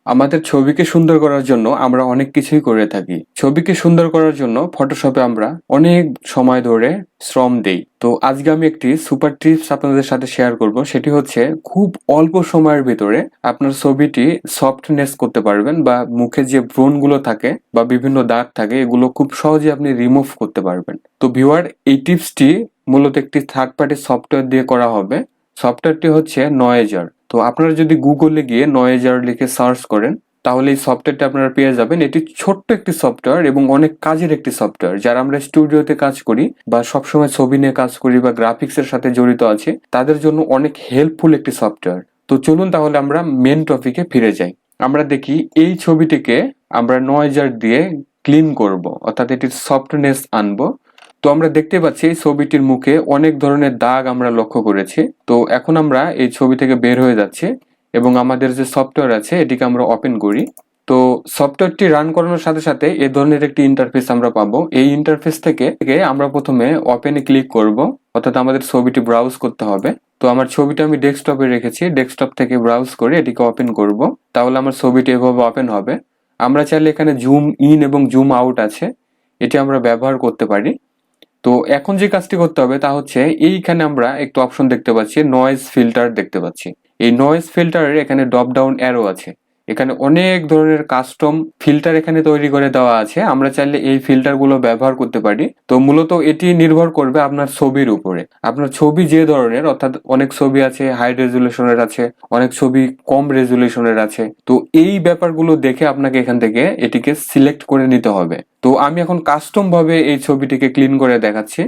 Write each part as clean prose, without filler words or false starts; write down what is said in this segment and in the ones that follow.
আমাদের ছবিকে সুন্দর করার জন্য আমরা অনেক কিছুই করে থাকি। ছবিকে সুন্দর করার জন্য ফটোশপে আমরা অনেক সময় ধরে শ্রম দেই। তো আজকে আমি একটি সুপার টিপস আপনাদের সাথে শেয়ার করব, সেটি হচ্ছে খুব অল্প সময়ের ভিতরে আপনার ছবিটি সফটনেস করতে পারবেন, বা মুখে যে ব্রণগুলো থাকে বা বিভিন্ন দাগ থাকে এগুলো খুব সহজে আপনি রিমুভ করতে পারবেন। তো ভিউয়ার, এই টিপসটি মূলত একটি থার্ড পার্টি সফটওয়্যার দিয়ে করা হবে। সফটওয়্যারটি হচ্ছে নয়েজার। তো আপনারা যদি গুগলে গিয়ে নয়েজার লিখে সার্চ করেন তাহলে এই সফটওয়্যারটা আপনারা পেয়ে যাবেন। এটি ছোট্ট একটি সফটওয়্যার এবং অনেক কাজের একটি সফটওয়্যার। যারা আমরা স্টুডিওতে কাজ করি বা সবসময় ছবি নিয়ে কাজ করি বা গ্রাফিক্স এর সাথে জড়িত আছে, তাদের জন্য অনেক হেল্পফুল একটি সফটওয়্যার। তো চলুন তাহলে আমরা মেন টপিকে ফিরে যাই। আমরা দেখি এই ছবিটিকে আমরা নয়েজার দিয়ে ক্লিন করব, অর্থাৎ এটির সফটনেস আনবো। তো আমরা দেখতে পাচ্ছি এই ছবিটির মুখে অনেক ধরনের দাগ আমরা লক্ষ্য করেছি। তো এখন আমরা এই ছবি থেকে বের হয়ে যাচ্ছি এবং আমাদের যে সফটওয়্যার আছে এটিকে আমরা ওপেন করি। তো সফটওয়্যারটি রান করানোর সাথে সাথে এ ধরনের একটি ইন্টারফেস আমরা পাবো। এই ইন্টারফেস থেকে আমরা প্রথমে ওপেনে ক্লিক করব, অর্থাৎ আমাদের ছবিটি ব্রাউজ করতে হবে। তো আমার ছবিটা আমি ডেস্কটপে রেখেছি, ডেস্কটপ থেকে ব্রাউজ করে এটিকে ওপেন করব। তাহলে আমার ছবিটি এভাবে ওপেন হবে। আমরা চাইলে এখানে জুম ইন এবং জুম আউট আছে, এটি আমরা ব্যবহার করতে পারি। তো এখন যে কাজটি করতে হবে তা হচ্ছে, এইখানে আমরা একটু অপশন দেখতে পাচ্ছি, নয়েজ ফিল্টার দেখতে পাচ্ছি। এই নয়েজ ফিল্টারের এখানে ড্রপ ডাউন অ্যারো আছে। এখানে অনেক ধরনের কাস্টম ফিল্টার এখানে তৈরি করে দেওয়া আছে। আমরা চাইলে এই ফিল্টার গুলো ব্যবহার করতে পারি। তো মূলত এটি নির্ভর করবে আপনার ছবির উপরে। আপনার ছবি যে ধরনের, অর্থাৎ অনেক ছবি আছে হাই রেজুলেশনের আছে, অনেক ছবি কম রেজুলেশনের আছে। তো এই ব্যাপারগুলো দেখে আপনাকে এখান থেকে এটিকে সিলেক্ট করে নিতে হবে। তো আমি এখন কাস্টম ভাবে এই ছবিটিকে ক্লিন করে দেখাচ্ছি।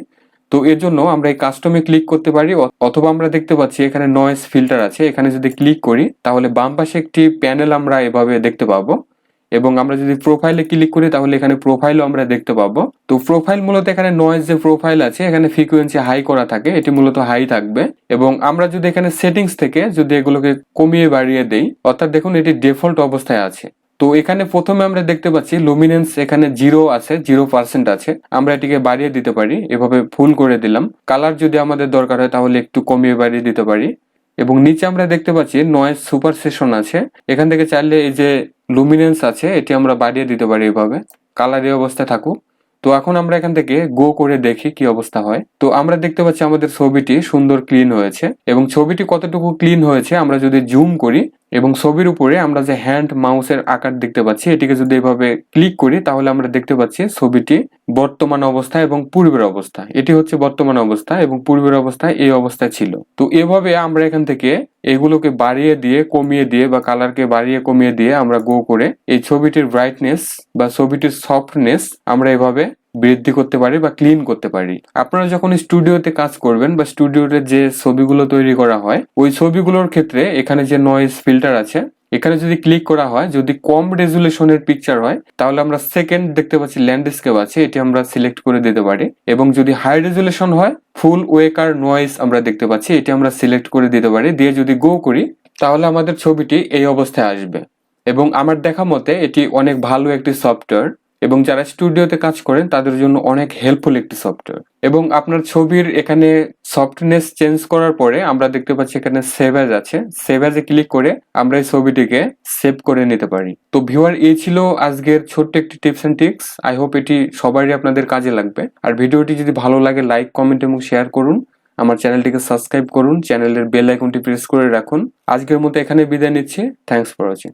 তো এর জন্য আমরা এই কাস্টমে ক্লিক করতে পারি, অথবা আমরা দেখতে পাচ্ছি এখানে নয়েজ ফিল্টার আছে, এখানে যদি ক্লিক করি তাহলে বাম পাশে একটি প্যানেল আমরা এভাবে দেখতে পাবো। এবং আমরা যদি প্রোফাইলে ক্লিক করি তাহলে এখানে প্রোফাইলও আমরা দেখতে পাবো। তো প্রোফাইল মূলত এখানে নয়েজ যে প্রোফাইল আছে এখানে ফ্রিকোয়েন্সি হাই করা থাকে, এটি মূলত হাই থাকবে। এবং আমরা যদি এখানে সেটিংস থেকে যদি এগুলোকে কমিয়ে বাড়িয়ে দেই, অর্থাৎ দেখুন এটি ডিফল্ট অবস্থায় আছে। তো এখানে প্রথমে আমরা দেখতে পাচ্ছি লুমিনেন্স এখানে 0 আছে, 0% আছে। আমরা এটিকে বাড়িয়ে দিতে পারি, এভাবে ফুল করে দিলাম। কালার যদি আমাদের দরকার হয় তাহলে একটু কমিয়ে বাড়িয়ে দিতে পারি। এবং নিচে আমরা দেখতে পাচ্ছি নয়েজ সুপার সেশন আছে, এখান থেকে চাইলে এই যে লুমিনেন্স আছে এটি আমরা বাড়িয়ে দিতে পারি, এভাবে কালার এই অবস্থায় থাকুক। তো এখন আমরা এখান থেকে গো করে দেখি কি অবস্থা হয়। তো আমরা দেখতে পাচ্ছি আমাদের ছবিটি সুন্দর ক্লিন হয়েছে। এবং ছবিটি কতটুকু ক্লিন হয়েছে আমরা যদি জুম করি এবং ছবির উপরে আমরা যে হ্যান্ড মাউসের আকার দেখতে পাচ্ছি এটিকে যদি এভাবে ক্লিক করি তাহলে আমরা দেখতে পাচ্ছি ছবিটি বর্তমান অবস্থা এবং পূর্বের অবস্থা। এটি হচ্ছে বর্তমান অবস্থা এবং পূর্বের অবস্থায় এই অবস্থায় ছিল। তো এভাবে আমরা এখান থেকে এগুলোকে বাড়িয়ে দিয়ে কমিয়ে দিয়ে বা কালারকে বাড়িয়ে কমিয়ে দিয়ে আমরা গো করে এই ছবিটির ব্রাইটনেস বা ছবিটির সফটনেস আমরা এভাবে বৃদ্ধি করতে পারি বা ক্লিন করতে পারি। আপনারা যখন স্টুডিওতে কাজ করবেন বা স্টুডিওতে যে ছবিগুলো তৈরি করা হয় ওই ছবিগুলোর ক্ষেত্রে এখানে যে নয়েজ ফিল্টার আছে এখানে যদি ক্লিক করা হয়, যদি কম রেজুলেশনের পিকচার হয় তাহলে আমরা সেকেন্ড দেখতে পাচ্ছি ল্যান্ডস্কেপ আছে, এটি আমরা সিলেক্ট করে দিতে পারি। এবং যদি হাই রেজুলেশন হয় ফুল ওয়েকার নয়েজ আমরা দেখতে পাচ্ছি, এটি আমরা সিলেক্ট করে দিতে পারি। দিয়ে যদি গো করি তাহলে আমাদের ছবিটি এই অবস্থায় আসবে। এবং আমার দেখা মতে এটি অনেক ভালো একটি সফটওয়্যার এবং যারা স্টুডিওতে কাজ করেন তাদের জন্য অনেক হেল্পফুল একটি সফটওয়্যার। এবং আপনার ছবির এখানে সফটনেস চেঞ্জ করার পরে আমরা দেখতে পাচ্ছি এখানে সেভ অ্যাজ আছে, সেভ অ্যাজে ক্লিক করে আমরা এই ছবিটিকে সেভ করে নিতে পারি। তো ভিউয়ার, এই ছিল আজকের ছোট্ট একটি tips and tricks. I hope এটি সবারই আপনাদের কাজে লাগবে। আর ভিডিওটি যদি ভালো লাগে লাইক, কমেন্ট এবং শেয়ার করুন। আমার চ্যানেলটিকে সাবস্ক্রাইব করুন, চ্যানেলের বেল আইকনটি প্রেস করে রাখুন। আজকের মতো এখানে বিদায় নিচ্ছি। Thanks for watching.